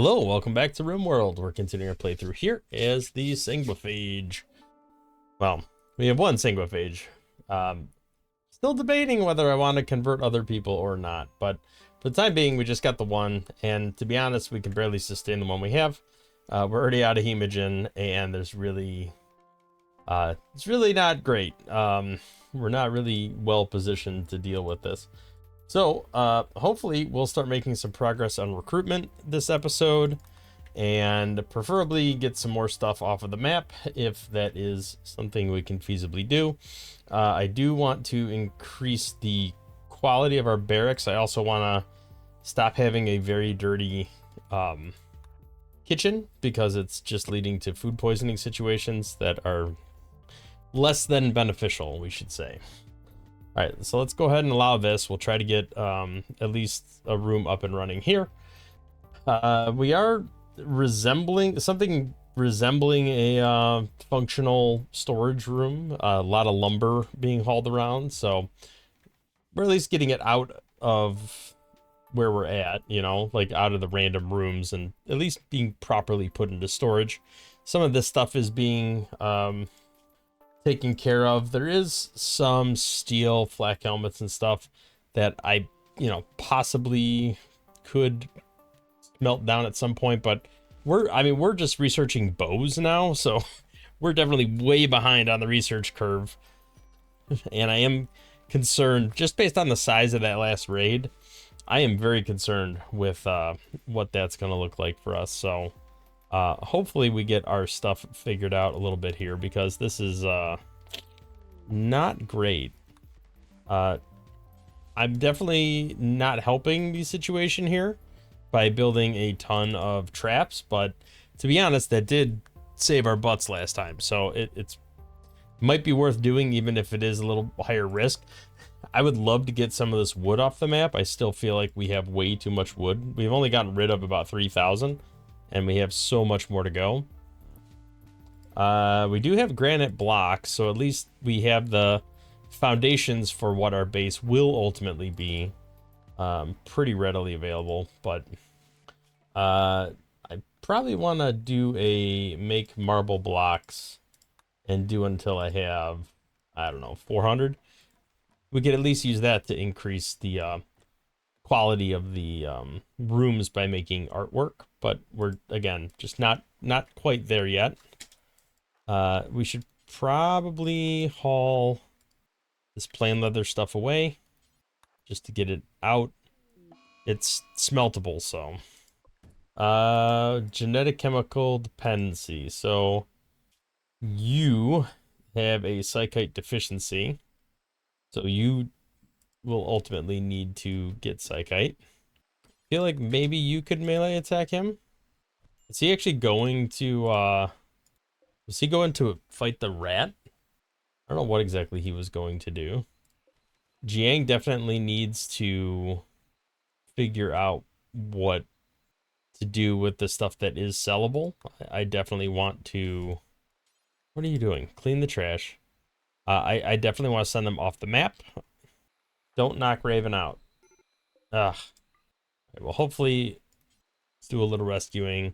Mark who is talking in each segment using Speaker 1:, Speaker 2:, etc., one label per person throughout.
Speaker 1: Hello, welcome back to RimWorld. We're continuing our playthrough here as the Sanguophage. Well, we have one Sanguophage. Still debating whether I want to convert other people or not, but for the time being, we just got the one, and to be honest, we can barely sustain the one we have. We're already out of hemogen, and there's really, it's really not great. We're not really well positioned to deal with this. So, hopefully we'll start making some progress on recruitment this episode and preferably get some more stuff off of the map if that is something we can feasibly do. I do want to increase the quality of our barracks. I also want to stop having a very dirty kitchen because it's just leading to food poisoning situations that are less than beneficial, we should say. All right, so let's go ahead and allow this. We'll try to get at least a room up and running here. We are resembling a functional storage room. A lot of lumber being hauled around, so we're at least getting it out of where we're at, you know, like out of the random rooms and at least being properly put into storage. Some of this stuff is being taken care of. There is some steel flak helmets and stuff that I, possibly could melt down at some point, but we're just researching bows now, so we're definitely way behind on the research curve. And I am concerned, just based on the size of that last raid, I am very concerned with what that's going to look like for us. So hopefully we get our stuff figured out a little bit here, because this is not great. I'm definitely not helping the situation here by building a ton of traps, but to be honest, that did save our butts last time, so it's might be worth doing, even if it is a little higher risk. I would love to get some of this wood off the map. I still feel like we have way too much wood. We've only gotten rid of about 3,000, and we have so much more to go. We do have granite blocks, so at least we have the foundations for what our base will ultimately be pretty readily available. But I probably want to do a make marble blocks and do until I have, I don't know, 400. We could at least use that to increase the quality of the rooms by making artwork, but we're, again, just not quite there yet. We should probably haul this plain leather stuff away just to get it out. It's smeltable, so genetic chemical dependency. So you have a psychite deficiency, so you will ultimately need to get psychite. I feel like maybe you could melee attack him. Is he actually going to was he going to fight the rat? I don't know what exactly he was going to do. Jiang definitely needs to figure out what to do with the stuff that is sellable. I definitely want to... What are you doing? Clean the trash. I definitely want to send them off the map. Don't knock Raven out. Ugh. Right, well, hopefully, let's do a little rescuing.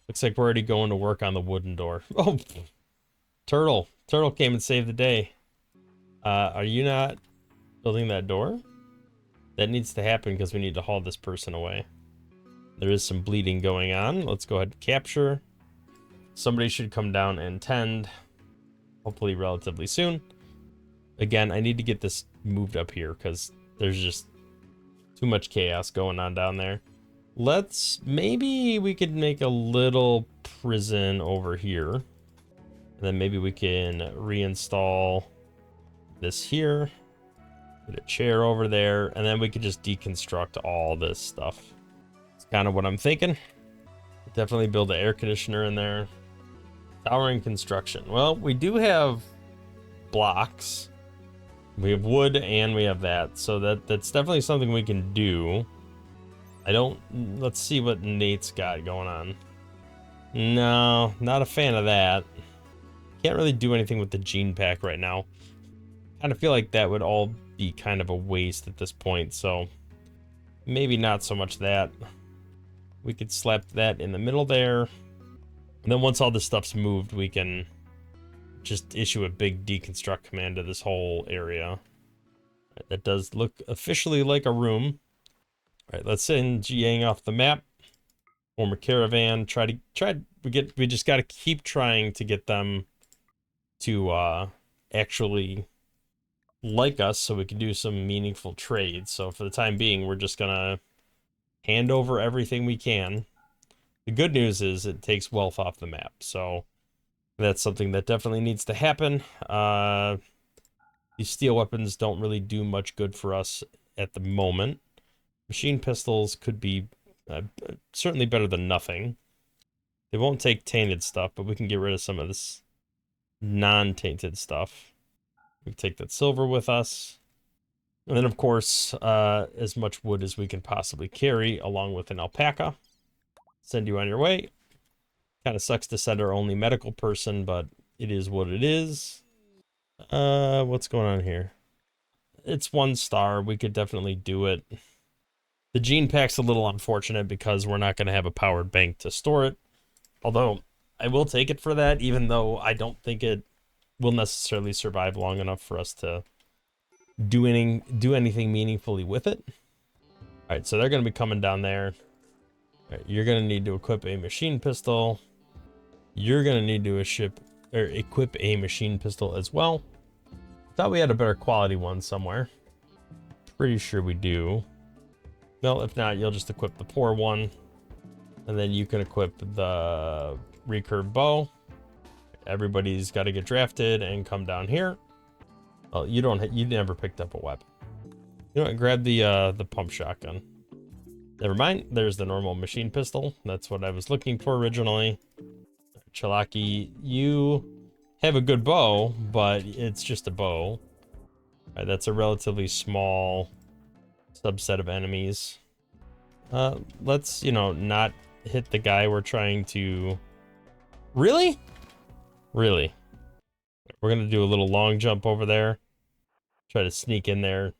Speaker 1: Looks like we're already going to work on the wooden door. Oh, Turtle. Turtle came and saved the day. Are you not building that door? That needs to happen because we need to haul this person away. There is some bleeding going on. Let's go ahead and capture. Somebody should come down and tend, hopefully relatively soon. Again, I need to get this moved up here because there's just too much chaos going on down there. Maybe we could make a little prison over here. And then maybe we can reinstall this here. Put a chair over there. And then we could just deconstruct all this stuff. It's kind of what I'm thinking. Definitely build an air conditioner in there. Towering construction. Well, we do have blocks. We have wood and we have that. So that's definitely something we can do. Let's see what Nate's got going on. No, not a fan of that. Can't really do anything with the gene pack right now. Kind of feel like that would all be kind of a waste at this point, so maybe not so much that. We could slap that in the middle there. And then once all this stuff's moved, we can just issue a big deconstruct command to this whole area. That does look officially like a room. All right, let's send Jiang off the map. Form a caravan. We just got to keep trying to get them to actually like us so we can do some meaningful trades. So for the time being, we're just gonna hand over everything we can. The good news is it takes wealth off the map, so that's something that definitely needs to happen. These steel weapons don't really do much good for us at the moment. Machine pistols could be certainly better than nothing. They won't take tainted stuff, but we can get rid of some of this non-tainted stuff. We can take that silver with us. And then, of course, as much wood as we can possibly carry, along with an alpaca. Send you on your way. Kind of sucks to send our only medical person, but it is what it is. What's going on here? It's 1 star. We could definitely do it. The gene pack's a little unfortunate because we're not going to have a powered bank to store it. Although, I will take it for that, even though I don't think it will necessarily survive long enough for us to do anything meaningfully with it. Alright, so they're going to be coming down there. Right, you're going to need to equip a machine pistol. You're going to need to equip a machine pistol as well. Thought we had a better quality one somewhere. Pretty sure we do. Well, if not, you'll just equip the poor one. And then you can equip the recurve bow. Everybody's got to get drafted and come down here. Oh, you never picked up a weapon. You know what? Grab the pump shotgun. Never mind. There's the normal machine pistol. That's what I was looking for originally. Chalaki, you have a good bow, but it's just a bow. All right, that's a relatively small subset of enemies. Let's, not hit the guy we're trying to... Really? Really? We're going to do a little long jump over there. Try to sneak in there.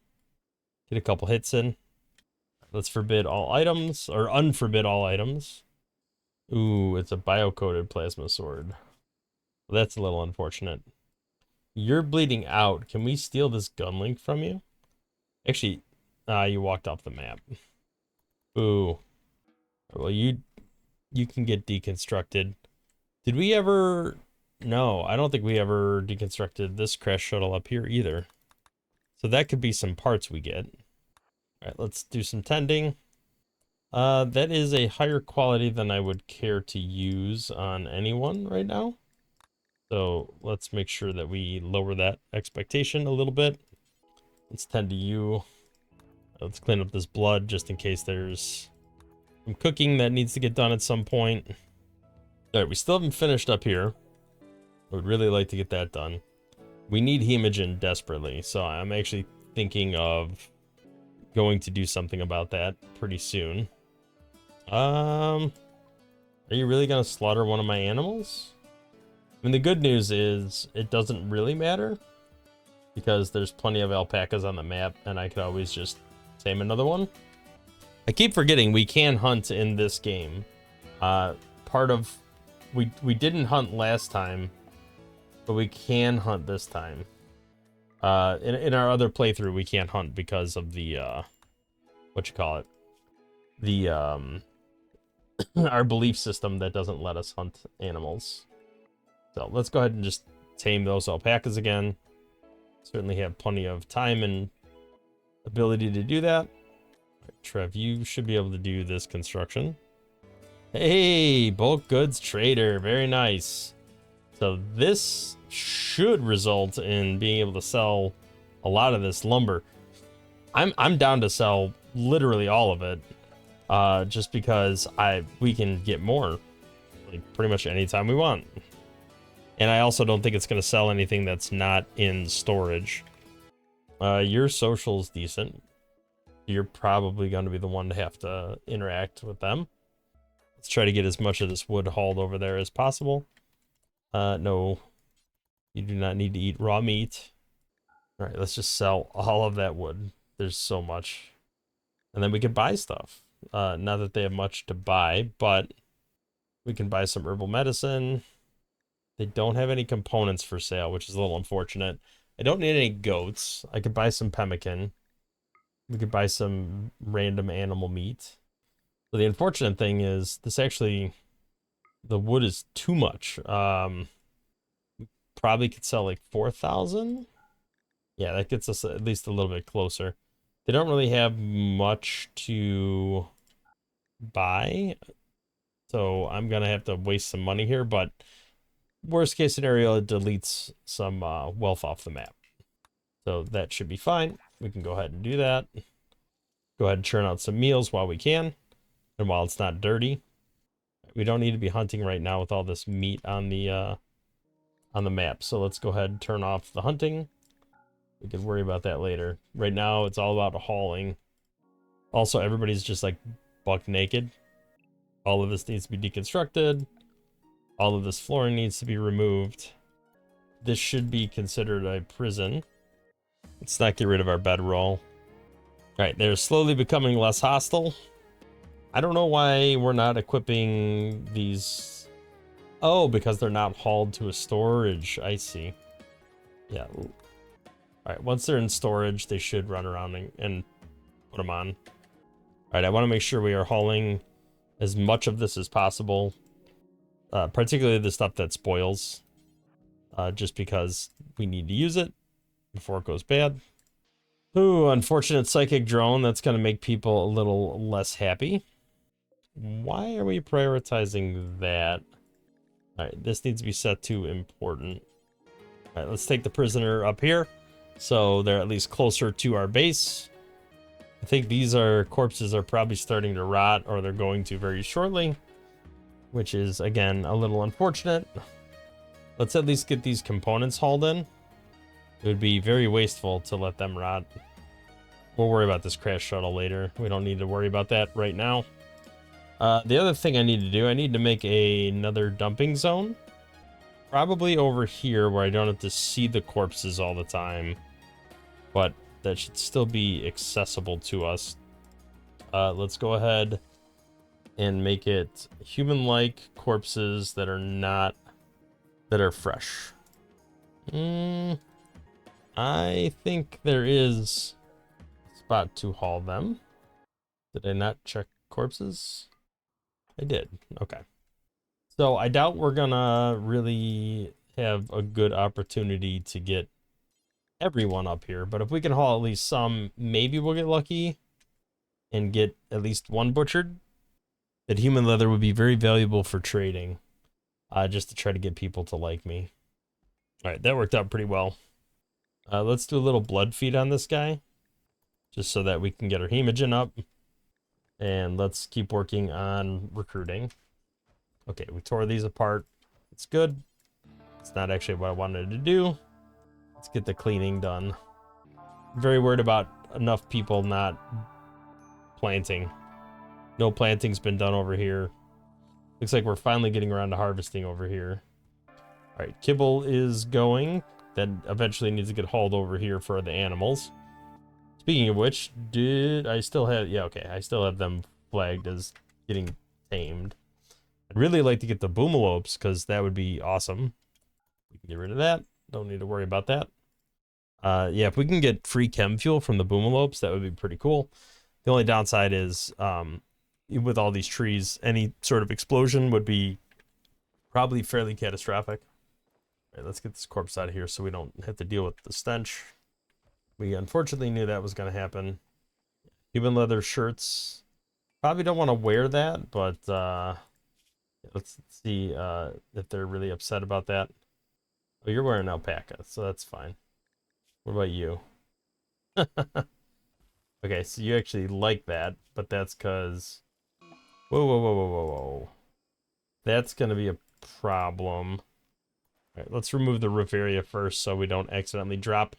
Speaker 1: Get a couple hits in. Let's forbid all items, or unforbid all items. Ooh, it's a bio-coated plasma sword. Well, that's a little unfortunate. You're bleeding out. Can we steal this gun link from you? Actually, you walked off the map. Ooh. Well, you can get deconstructed. Did we ever... No, I don't think we ever deconstructed this crash shuttle up here either. So that could be some parts we get. Alright, let's do some tending. That is a higher quality than I would care to use on anyone right now. So let's make sure that we lower that expectation a little bit. Let's tend to you. Let's clean up this blood just in case there's some cooking that needs to get done at some point. Alright, we still haven't finished up here. I would really like to get that done. We need hemogen desperately, so I'm actually thinking of going to do something about that pretty soon. Are you really gonna slaughter one of my animals? I mean, the good news is it doesn't really matter because there's plenty of alpacas on the map and I could always just tame another one. I keep forgetting we can hunt in this game. We didn't hunt last time, but we can hunt this time. In our other playthrough, we can't hunt because of the, our belief system that doesn't let us hunt animals. So let's go ahead and just tame those alpacas again. Certainly have plenty of time and ability to do that. Right, Trev, you should be able to do this construction. Hey, bulk goods trader, very nice. So this should result in being able to sell a lot of this lumber. I'm down to sell literally all of it, just because we can get more, like pretty much anytime we want. And I also don't think it's going to sell anything that's not in storage. Your social's decent. You're probably going to be the one to have to interact with them. Let's try to get as much of this wood hauled over there as possible. No, you do not need to eat raw meat. All right, let's just sell all of that wood. There's so much. And then we can buy stuff. Not that they have much to buy, but we can buy some herbal medicine. They don't have any components for sale, which is a little unfortunate. I don't need any goats. I could buy some pemmican. We could buy some random animal meat. So the unfortunate thing is this actually, the wood is too much. Probably could sell like 4,000. Yeah, that gets us at least a little bit closer. They don't really have much to buy, so I'm gonna have to waste some money here, but worst case scenario, it deletes some wealth off the map. So that should be fine. We can go ahead and do that. Go ahead and churn out some meals while we can, and while it's not dirty. We don't need to be hunting right now with all this meat on the map. So let's go ahead and turn off the hunting. We can worry about that later. Right now, it's all about hauling. Also, everybody's just like buck naked. All of this needs to be deconstructed. All of this flooring needs to be removed. This should be considered a prison. Let's not get rid of our bedroll. All right, they're slowly becoming less hostile. I don't know why we're not equipping these. Oh, because they're not hauled to a storage. I see. Yeah. All right, once they're in storage, they should run around and put them on. All right, I want to make sure we are hauling as much of this as possible, particularly the stuff that spoils, just because we need to use it before it goes bad. Ooh, unfortunate psychic drone. That's going to make people a little less happy. Why are we prioritizing that? All right, this needs to be set to important. All right, let's take the prisoner up here, so they're at least closer to our base. I think these corpses are probably starting to rot, or they're going to very shortly, which is, again, a little unfortunate. Let's at least get these components hauled in. It would be very wasteful to let them rot. We'll worry about this crash shuttle later. We don't need to worry about that right now. The other thing I need to do, I need to make another dumping zone. Probably over here where I don't have to see the corpses all the time. But that should still be accessible to us. Let's go ahead and make it human-like corpses that are fresh. I think there is a spot to haul them. Did I not check corpses? I did. Okay. So I doubt we're gonna really have a good opportunity to get everyone up here, but if we can haul at least some, maybe we'll get lucky and get at least one butchered. That human leather would be very valuable for trading, just to try to get people to like me. All right, that worked out pretty well. Let's do a little blood feed on this guy, just so that we can get our hemogen up. And let's keep working on recruiting. Okay, we tore these apart. It's good. It's not actually what I wanted to do. Let's get the cleaning done. I'm very worried about enough people not planting. No planting's been done over here. Looks like we're finally getting around to harvesting over here. All right, kibble is going. That eventually needs to get hauled over here for the animals. Speaking of which, did I still have... Yeah, okay, I still have them flagged as getting tamed. I'd really like to get the boomalopes, because that would be awesome. We can get rid of that. Don't need to worry about that. Yeah, if we can get free chem fuel from the boomalopes, that would be pretty cool. The only downside is, with all these trees, any sort of explosion would be probably fairly catastrophic. All right, let's get this corpse out of here so we don't have to deal with the stench. We unfortunately knew that was going to happen. Human leather shirts. Probably don't want to wear that, but let's see if they're really upset about that. Oh, you're wearing alpaca, so that's fine. What about you? Okay, so you actually like that, but that's because... Whoa, whoa, whoa, whoa, whoa, whoa. That's going to be a problem. All right, let's remove the roof area first so we don't accidentally drop a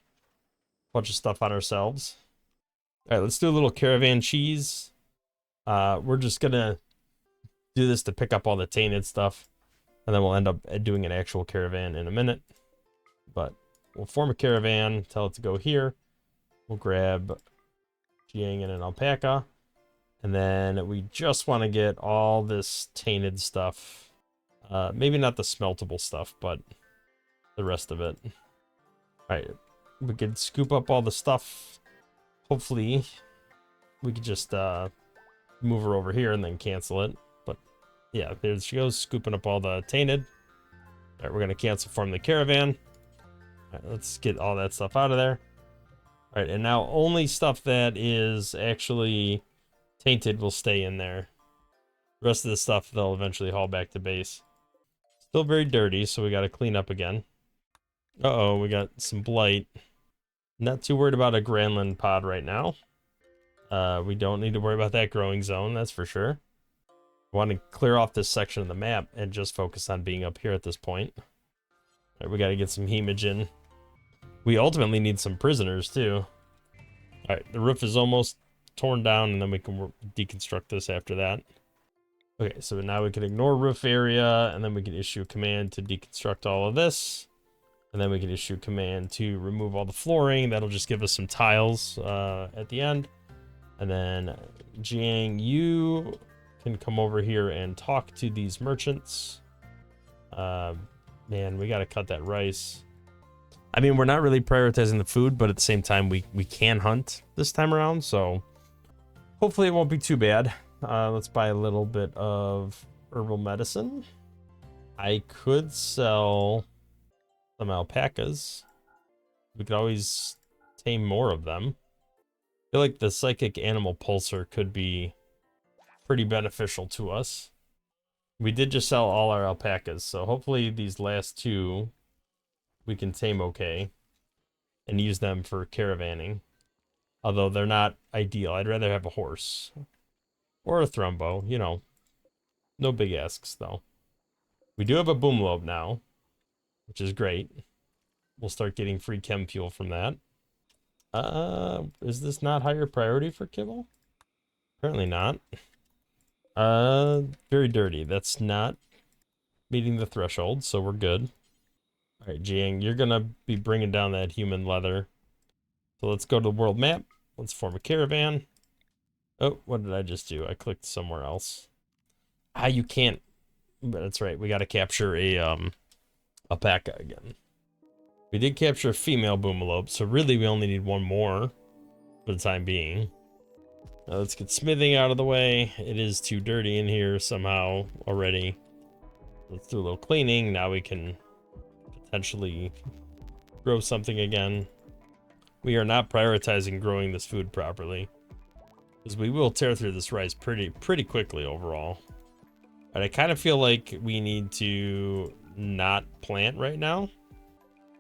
Speaker 1: bunch of stuff on ourselves. All right, let's do a little caravan cheese. We're just going to do this to pick up all the tainted stuff, and then we'll end up doing an actual caravan in a minute. But we'll form a caravan, tell it to go here. We'll grab Jiang and an alpaca. And then we just want to get all this tainted stuff. Maybe not the smeltable stuff, but the rest of it. All right, we could scoop up all the stuff. Hopefully, we could just move her over here and then cancel it. But yeah, there she goes, scooping up all the tainted. All right, we're gonna cancel from the caravan. All right, let's get all that stuff out of there. All right, and now only stuff that is actually tainted will stay in there. The rest of the stuff they'll eventually haul back to base. Still very dirty, so we got to clean up again. Uh-oh, we got some blight. Not too worried about a Granland pod right now. We don't need to worry about that growing zone, that's for sure. I want to clear off this section of the map and just focus on being up here at this point. All right, we got to get some hemogen. We ultimately need some prisoners, too. All right, the roof is almost torn down, and then we can deconstruct this after that. Okay, so now we can ignore roof area, and then we can issue a command to deconstruct all of this. And then we can issue a command to remove all the flooring. That'll just give us some tiles at the end. And then, Jiang, you can come over here and talk to these merchants. Man, we got to cut that rice. I mean, we're not really prioritizing the food, but at the same time, we can hunt this time around. So hopefully it won't be too bad. Let's buy a little bit of herbal medicine. I could sell some alpacas. We could always tame more of them. I feel like the psychic animal pulsar could be pretty beneficial to us. We did just sell all our alpacas, so hopefully these last two we can tame okay and use them for caravanning. Although they're not ideal. I'd rather have a horse. Or a thrumbo, you know. No big asks, though. We do have a boom lobe now, which is great. We'll start getting free chem fuel from that. Is this not higher priority for kibble? Apparently not. Very dirty. That's not meeting the threshold, so we're good. All right, Jiang, you're gonna be bringing down that human leather. So let's go to the world map. Let's form a caravan. Oh, what did I just do? I clicked somewhere else. Ah, you can't. That's right. We got to capture a alpaca again. We did capture a female boomalope, so really we only need one more for the time being. Now let's get smithing out of the way. It is too dirty in here somehow already. Let's do a little cleaning. Now we can potentially grow something again. We are not prioritizing growing this food properly, because we will tear through this rice pretty quickly overall. But I kind of feel like we need to not plant right now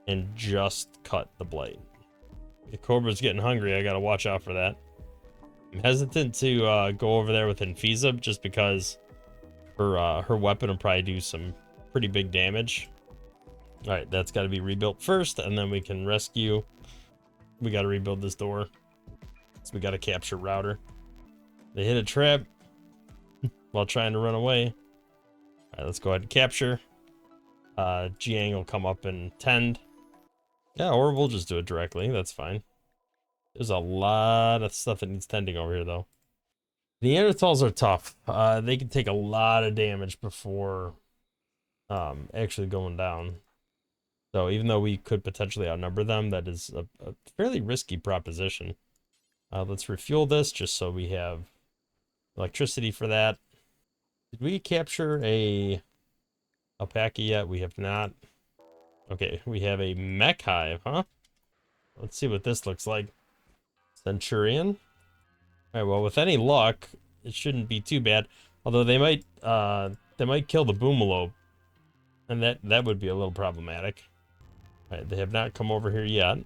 Speaker 1: and just cut the blight. The cobra's getting hungry. I gotta watch out for that. I'm hesitant to go over there with Infeasive just because her weapon will probably do some pretty big damage. All right, that's got to be rebuilt first, and then we can rescue. We got to rebuild this door. So we got to capture Router. They hit a trap while trying to run away. All right, let's go ahead and capture. Jiang will come up and tend. Yeah, or we'll just do it directly. That's fine. There's a lot of stuff that needs tending over here, though. Neanderthals are tough. They can take a lot of damage before actually going down. So even though we could potentially outnumber them, that is a fairly risky proposition. Let's refuel this just so we have electricity for that. Did we capture a alpaca yet? We have not. Okay, we have a mech hive, huh? Let's see what this looks like. Centurion. All right, well, with any luck, it shouldn't be too bad. Although they might kill the boomalope, and that would be a little problematic. All right, they have not come over here yet.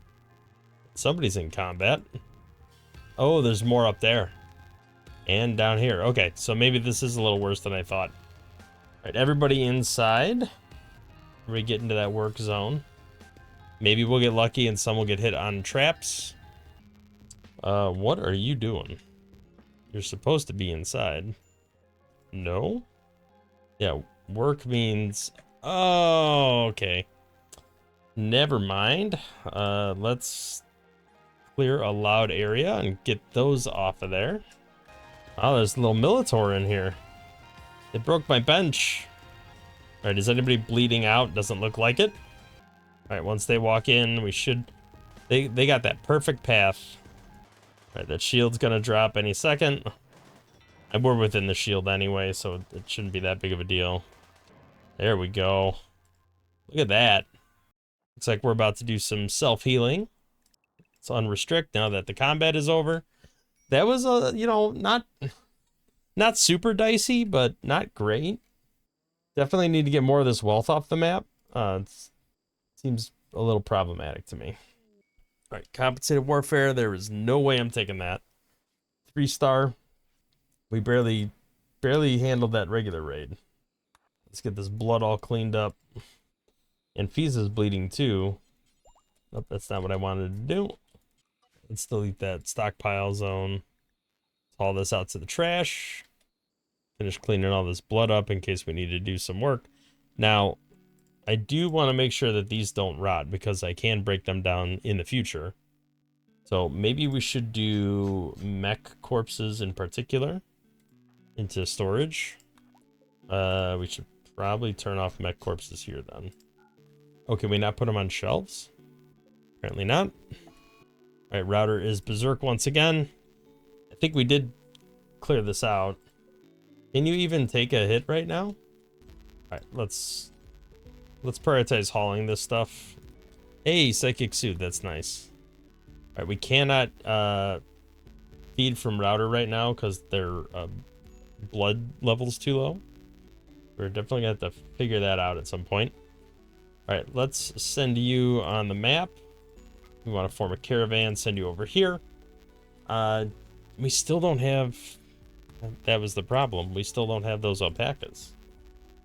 Speaker 1: Somebody's in combat. Oh, there's more up there. And down here. Okay, so maybe this is a little worse than I thought. All right, everybody inside. We get into that work zone. Maybe we'll get lucky and some will get hit on traps. What are you doing? You're supposed to be inside. No? Yeah, work means... Oh, okay. Never mind. Let's clear a loud area and get those off of there. Oh, there's a little Militor in here. They broke my bench. All right, is anybody bleeding out? Doesn't look like it. All right, once they walk in, we should... They got that perfect path. All right, that shield's gonna drop any second. And we're within the shield anyway, so it shouldn't be that big of a deal. There we go. Look at that. Looks like we're about to do some self-healing. Let's unrestrict now that the combat is over. That was you know, not super dicey, but not great. Definitely need to get more of this wealth off the map. It seems a little problematic to me. All right, compensated warfare. There is no way I'm taking that. 3-star. We barely handled that regular raid. Let's get this blood all cleaned up. And Fiza's bleeding too. Nope, that's not what I wanted to do. Let's delete that stockpile zone. Haul this out to the trash. Finish cleaning all this blood up in case we need to do some work. Now, I do want to make sure that these don't rot because I can break them down in the future. So maybe we should do mech corpses in particular into storage. We should probably turn off mech corpses here then. Oh, can we not put them on shelves? Apparently not. All right, router is berserk once again. I think we did clear this out. Can you even take a hit right now? All right, let's prioritize hauling this stuff. Hey, psychic suit, that's nice. All right, we cannot feed from router right now because their blood level's too low. We're definitely gonna have to figure that out at some point. All right, let's send you on the map. We want to form a caravan, send you over here. We still don't have... That was the problem. We still don't have those alpacas.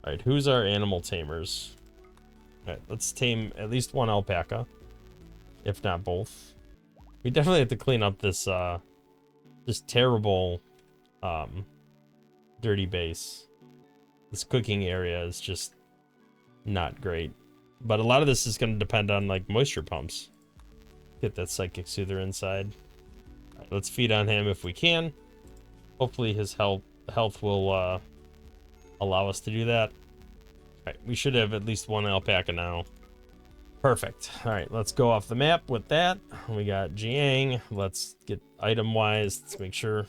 Speaker 1: All right, who's our animal tamers? All right, let's tame at least one alpaca, if not both. We definitely have to clean up this terrible dirty base. This cooking area is just not great. But a lot of this is going to depend on like moisture pumps. Get that psychic soother inside. All right, let's feed on him if we can. Hopefully his health will allow us to do that. All right, we should have at least one alpaca now. Perfect. All right, let's go off the map with that. We got Jiang. Let's get item-wise. Let's make sure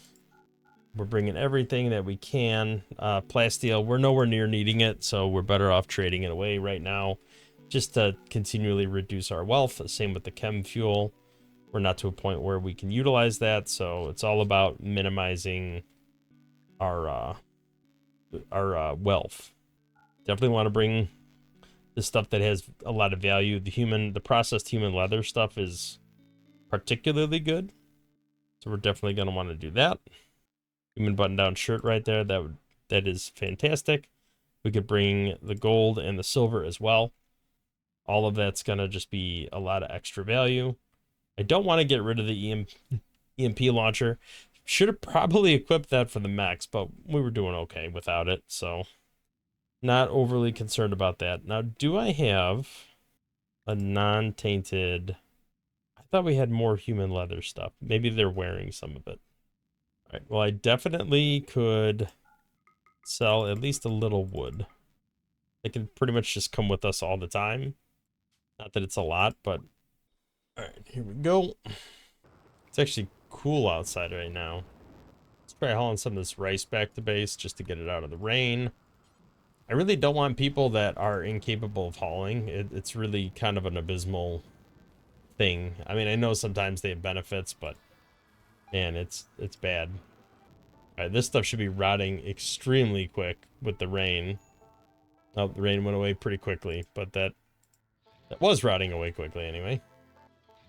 Speaker 1: we're bringing everything that we can. Plasteel, we're nowhere near needing it, so we're better off trading it away right now just to continually reduce our wealth. Same with the chem fuel. We're not to a point where we can utilize that, so it's all about minimizing our wealth. Definitely want to bring the stuff that has a lot of value. The processed human leather stuff is particularly good, so we're definitely going to want to do that. Human button-down shirt right there. That is fantastic. We could bring the gold and the silver as well. All of that's going to just be a lot of extra value. I don't want to get rid of the EMP launcher. Should have probably equipped that for the mechs, but we were doing okay without it, so not overly concerned about that. Now, do I have a non-tainted... I thought we had more human leather stuff. Maybe they're wearing some of it. All right, well, I definitely could sell at least a little wood. It can pretty much just come with us all the time. Not that it's a lot, but... All right, here we go. It's actually cool outside right now. Let's try hauling some of this rice back to base just to get it out of the rain. I really don't want people that are incapable of hauling. It's really kind of an abysmal thing. I mean, I know sometimes they have benefits, but man, it's bad. All right, this stuff should be rotting extremely quick with the rain. Oh, the rain went away pretty quickly, but that was rotting away quickly anyway.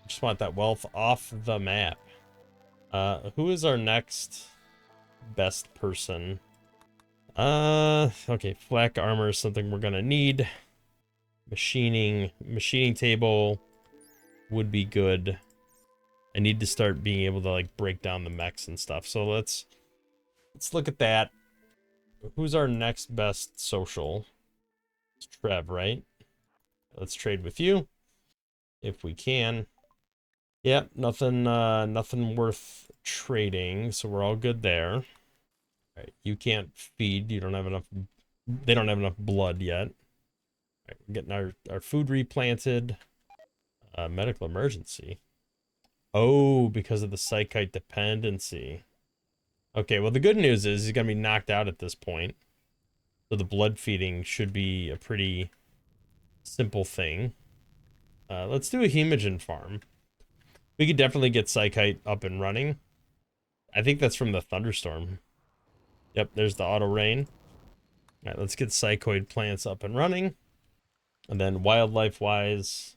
Speaker 1: Just want that wealth off the map. Who is our next best person? Okay, flak armor is something we're gonna need. Machining table would be good. I need to start being able to like break down the mechs and stuff. So let's look at that. Who's our next best social? It's Trev, right? Let's trade with you if we can. Yep, nothing worth trading, so we're all good there. Right, you can't feed. You don't have enough. They don't have enough blood yet. Right, we're getting our food replanted. Medical emergency. Oh, because of the psychite dependency. Okay, well the good news is he's gonna be knocked out at this point. So the blood feeding should be a pretty simple thing. Let's do a hemogen farm. We could definitely get psychite up and running. I think that's from the thunderstorm. Yep, there's the auto rain. All right, let's get psychoid plants up and running. And then wildlife wise,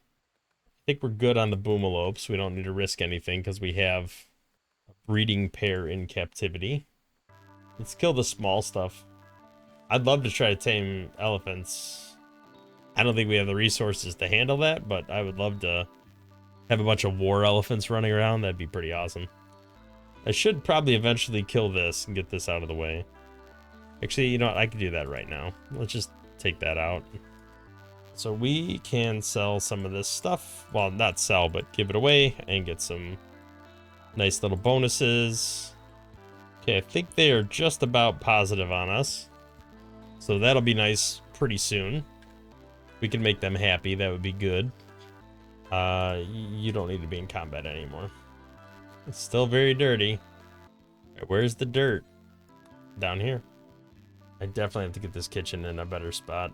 Speaker 1: I think we're good on the boomalopes. We don't need to risk anything because we have a breeding pair in captivity. Let's kill the small stuff. I'd love to try to tame elephants. I don't think we have the resources to handle that, but I would love to have a bunch of war elephants running around. That'd be pretty awesome. I should probably eventually kill this and get this out of the way. Actually, you know what? I could do that right now. Let's just take that out. So we can sell some of this stuff. Well, not sell, but give it away and get some nice little bonuses. Okay, I think they are just about positive on us. So that'll be nice pretty soon. We can make them happy. That would be good. You don't need to be in combat anymore. It's still very dirty. Where's the dirt? Down here. I definitely have to get this kitchen in a better spot.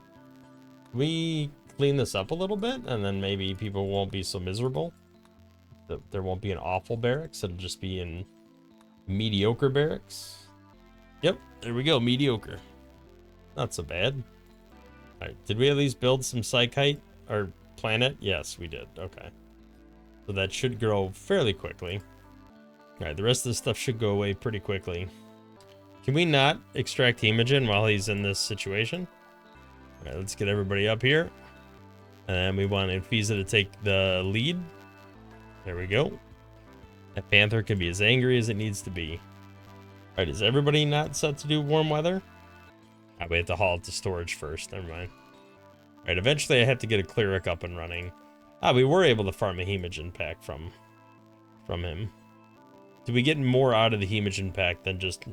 Speaker 1: We clean this up a little bit, and then maybe people won't be so miserable. There won't be an awful barracks. It'll just be in mediocre barracks. Yep, there we go. Mediocre. Not so bad. All right, did we at least build some psychite or planet? Yes, we did. Okay. So that should grow fairly quickly. All right, the rest of this stuff should go away pretty quickly. Can we not extract hemogen while he's in this situation? All right, let's get everybody up here. And we want Infisa to take the lead. There we go. That panther can be as angry as it needs to be. All right, is everybody not set to do warm weather? We have to haul it to storage first. Never mind. All right, eventually I have to get a cleric up and running. We were able to farm a hemogen pack from him. Did we get more out of the hemogen pack than just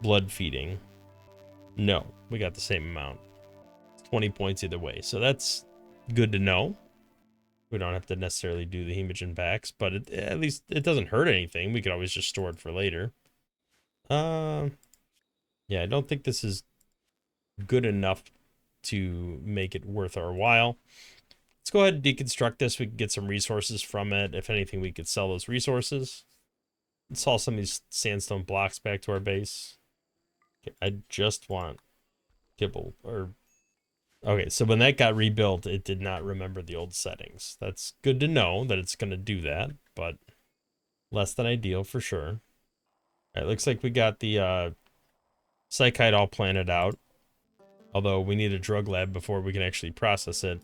Speaker 1: blood feeding? No, we got the same amount. 20 points either way, so that's good to know. We don't have to necessarily do the hemogen packs, but at least it doesn't hurt anything. We could always just store it for later. Yeah, I don't think this is good enough to make it worth our while. Let's go ahead and deconstruct this. We can get some resources from it. If anything, we could sell those resources. Let's haul some of these sandstone blocks back to our base. Okay, I just want kibble or... Okay, so when that got rebuilt, it did not remember the old settings. That's good to know that it's going to do that, but less than ideal for sure. All right, looks like we got the psychite all planted out. Although we need a drug lab before we can actually process it.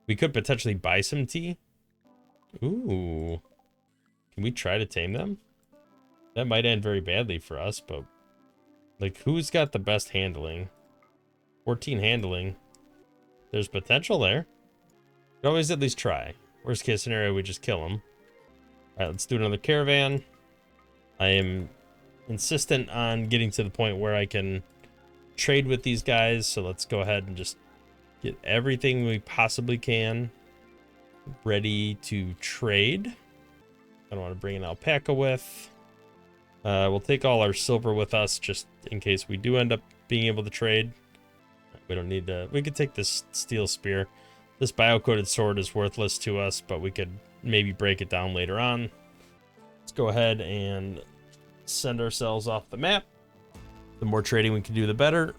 Speaker 1: We could potentially buy some tea. Ooh. Can we try to tame them? That might end very badly for us, but... Like, who's got the best handling? 14 handling. There's potential there. We can always at least try. Worst case scenario, we just kill them. Alright, let's do another caravan. I am insistent on getting to the point where I can trade with these guys, so let's go ahead and just get everything we possibly can ready to trade. I don't want to bring an alpaca with. We'll take all our silver with us just in case we do end up being able to trade. We don't need to... We could take this steel spear. This bio-coated sword is worthless to us, but we could maybe break it down later on. Let's go ahead and send ourselves off the map. The more trading we can do, the better.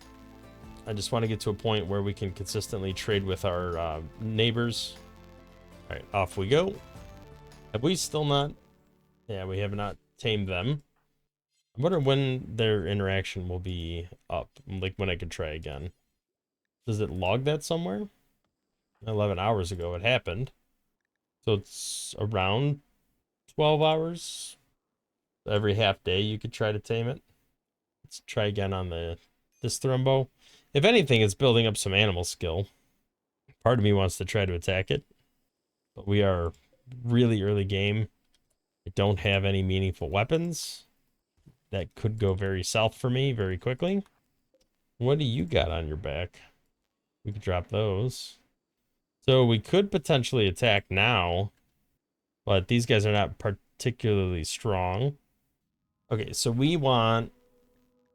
Speaker 1: I just want to get to a point where we can consistently trade with our neighbors. All right, off we go. Have we still not... Yeah, we have not tamed them. I wonder when their interaction will be up. Like, when I could try again. Does it log that somewhere? 11 hours ago it happened. So it's around 12 hours. Every half day you could try to tame it. Let's try again on this thrumbo. If anything, it's building up some animal skill. Part of me wants to try to attack it. But we are really early game. I don't have any meaningful weapons. that could go very south for me very quickly. What do you got on your back? We could drop those. So we could potentially attack now, but these guys are not particularly strong. Okay, so we want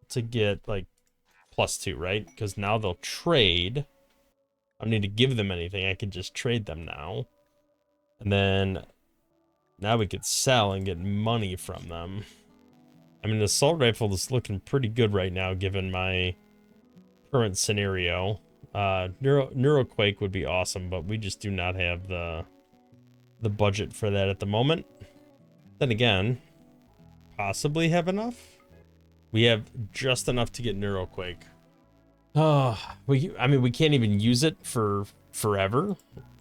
Speaker 1: to get like +2, right? Because now they'll trade. I don't need to give them anything. I could just trade them now. And then now we could sell and get money from them. I mean, the assault rifle is looking pretty good right now, given my current scenario. Neuroquake would be awesome, but we just do not have the budget for that at the moment. Then again, possibly have enough. We have just enough to get Neuroquake. Oh, I mean, we can't even use it for forever,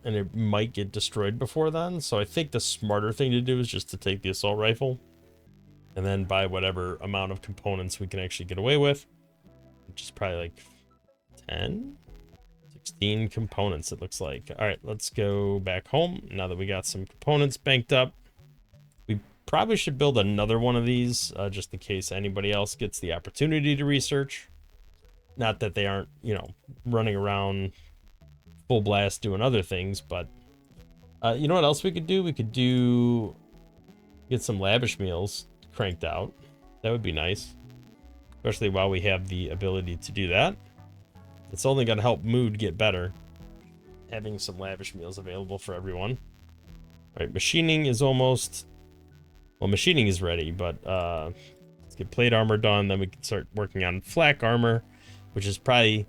Speaker 1: and it might get destroyed before then. So I think the smarter thing to do is just to take the assault rifle and then buy whatever amount of components we can actually get away with, which is probably like 10, 16 components, it looks like. All right, let's go back home now that we got some components banked up. We probably should build another one of these just in case anybody else gets the opportunity to research. Not that they aren't, you know, running around full blast doing other things, but you know what else we could do? We could get some lavish meals cranked out. That would be nice, especially while we have the ability to do that. It's only going to help mood get better, having some lavish meals available for everyone. All right, machining is almost, well, machining is ready, but let's get plate armor done. Then we can start working on flak armor, which is probably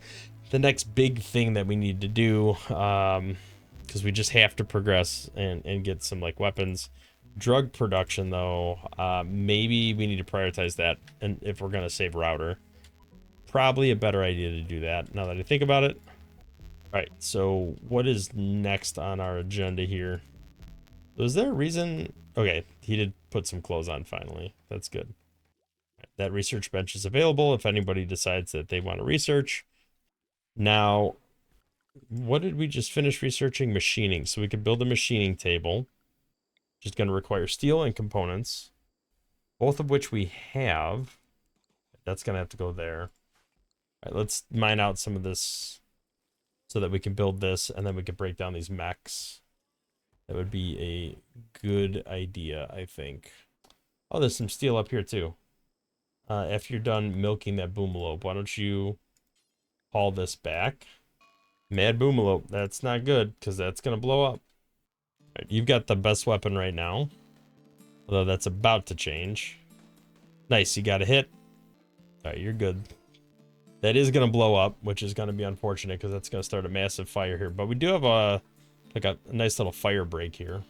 Speaker 1: the next big thing that we need to do, because we just have to progress and get some like weapons. Drug production, though, maybe we need to prioritize that, and if we're gonna save router, probably a better idea to do that now that I think about it. All right, so what is next on our agenda here? Was there a reason? Okay, he did put some clothes on finally. That's good. That research bench is available if anybody decides that they want to research. Now, what did we just finish researching? Machining. So we could build a machining table, which is going to require steel and components, both of which we have. That's going to have to go there. All right, let's mine out some of this so that we can build this, and then we can break down these mechs. That would be a good idea, I think. Oh, there's some steel up here too. After you're done milking that boomalope, why don't you haul this back? Mad boomalope, that's not good, because that's going to blow up. Right, you've got the best weapon right now, although that's about to change. Nice, you got a hit. All right, you're good. That is going to blow up, which is going to be unfortunate, because that's going to start a massive fire here. But we do have a nice little fire break here.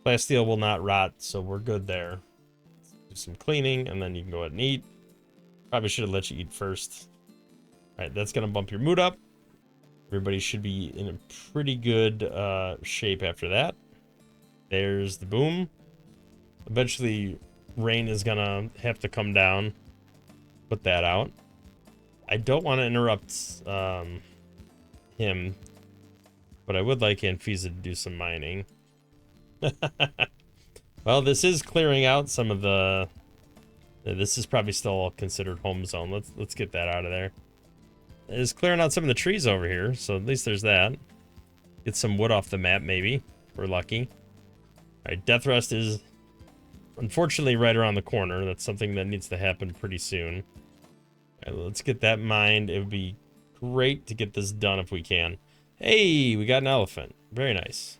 Speaker 1: Glass steel will not rot, so we're good there. Do some cleaning, and then you can go ahead and eat. Probably should have let you eat first. All right, that's going to bump your mood up. Everybody should be in a pretty good shape after that. There's the boom. Eventually, rain is going to have to come down. Put that out. I don't want to interrupt him, but I would like Anfisa to do some mining. Well, this is clearing out some of the... This is probably still considered home zone. Let's get that out of there. It is clearing out some of the trees over here, so at least there's that. Get some wood off the map, maybe, if we're lucky. Alright, Death Rest is unfortunately right around the corner. That's something that needs to happen pretty soon. Alright, let's get that mined. It would be great to get this done if we can. Hey, we got an elephant. Very nice.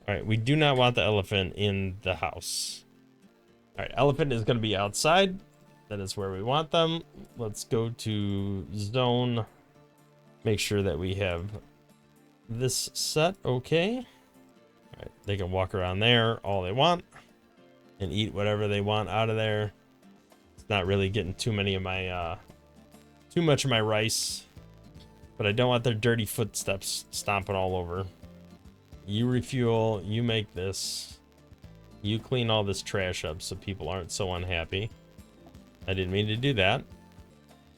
Speaker 1: Alright, we do not want the elephant in the house. Alright, elephant is going to be outside. That is where we want them. Let's go to zone. Make sure that we have this set okay. Alright, they can walk around there all they want and eat whatever they want out of there. It's not really getting too much of my rice, but I don't want their dirty footsteps stomping all over. You refuel, you make this, you clean all this trash up so people aren't so unhappy. I didn't mean to do that.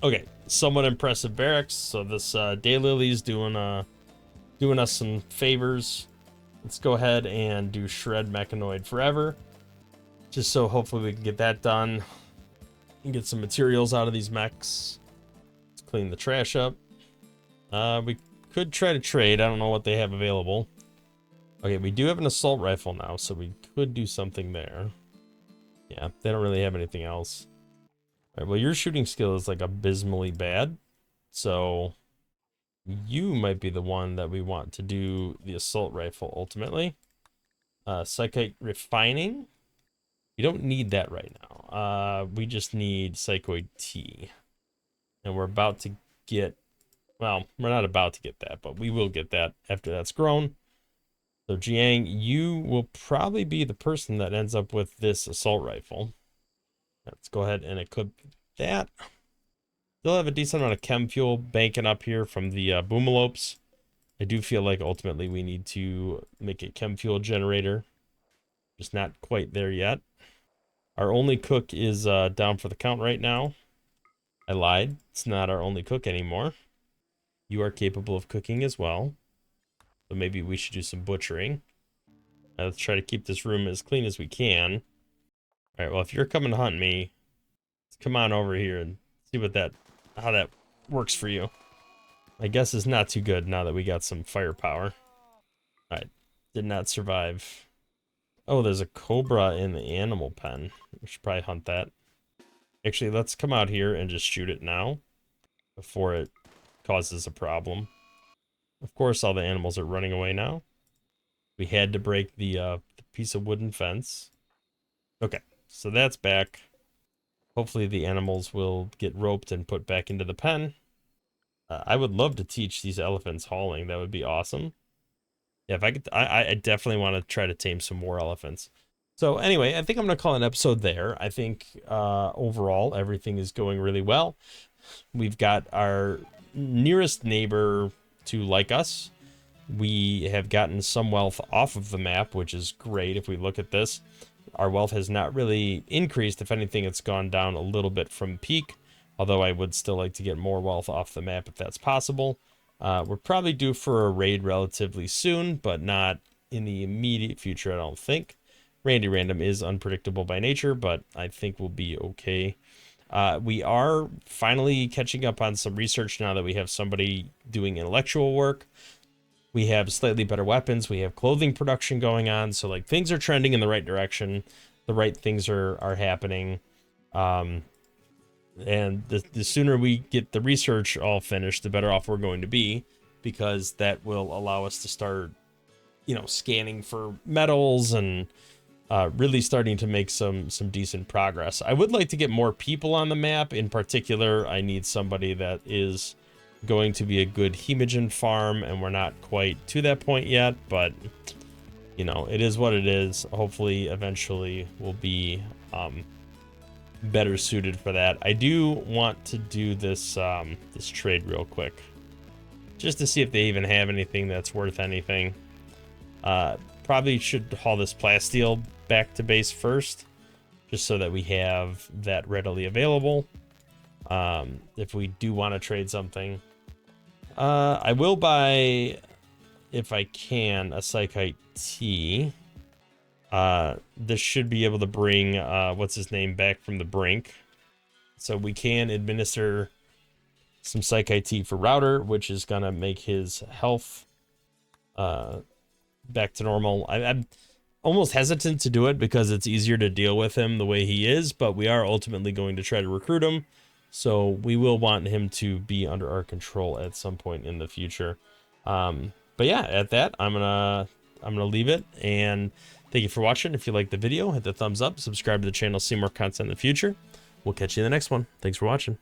Speaker 1: Okay, somewhat impressive barracks. So this Daylily's doing us some favors. Let's go ahead and do Shred Mechanoid Forever, just so hopefully we can get that done. and get some materials out of these mechs. Let's clean the trash up. We could try to trade. I don't know what they have available. Okay, we do have an assault rifle now, so we could do something there. Yeah, they don't really have anything else. All right, well, your shooting skill is like abysmally bad, so you might be the one that we want to do the assault rifle ultimately. Psychite refining. We don't need that right now. We just need Psychoid T. And we're about to get, well, we're not about to get that, but we will get that after that's grown. So Jiang, you will probably be the person that ends up with this assault rifle. Let's go ahead and equip that. Still have a decent amount of chem fuel banking up here from the boomalopes. I do feel like ultimately we need to make a chem fuel generator. Just not quite there yet. Our only cook is down for the count right now. I lied. It's not our only cook anymore. You are capable of cooking as well. So maybe we should do some butchering. Let's try to keep this room as clean as we can. All right, well, if you're coming to hunt me, come on over here and see what how that works for you. My guess is not too good now that we got some firepower. All right, did not survive. Oh, there's a cobra in the animal pen. We should probably hunt that. Actually, let's come out here and just shoot it now before it causes a problem. Of course, all the animals are running away now. We had to break the piece of wooden fence. Okay, so that's back. Hopefully the animals will get roped and put back into the pen. I would love to teach these elephants hauling. That would be awesome. Yeah, if I could, I definitely want to try to tame some more elephants. So anyway, I think I'm going to call an episode there. I think overall everything is going really well. We've got our nearest neighbor to like us. We have gotten some wealth off of the map, which is great. If we look at this, our wealth has not really increased. If anything, it's gone down a little bit from peak, although I would still like to get more wealth off the map if that's possible. We're probably due for a raid relatively soon, but not in the immediate future, I don't think. Randy Random is unpredictable by nature, but I think we'll be okay. We are finally catching up on some research now that we have somebody doing intellectual work. We have slightly better weapons. We have clothing production going on. So like things are trending in the right direction. The right things are happening. And the sooner we get the research all finished, the better off we're going to be, because that will allow us to start, you know, scanning for metals and really starting to make some decent progress. I would like to get more people on the map. In particular, I need somebody that is going to be a good hemogen farm, and we're not quite to that point yet, but you know, it is what it is. Hopefully eventually we'll be better suited for that. I do want to do this this trade real quick just to see if they even have anything that's worth anything. Probably should haul this plasteel back to base first, just so that we have that readily available if we do want to trade something. I will buy, if I can, a Psychite T. This should be able to bring what's his name back from the brink, so we can administer some Psychite T for Router, which is gonna make his health back to normal. I'm almost hesitant to do it because it's easier to deal with him the way he is, but we are ultimately going to try to recruit him, so we will want him to be under our control at some point in the future. But yeah, at that, I'm gonna leave it, and thank you for watching. If you liked the video, hit the thumbs up, subscribe to the channel, see more content in the future. We'll catch you in the next one. Thanks for watching.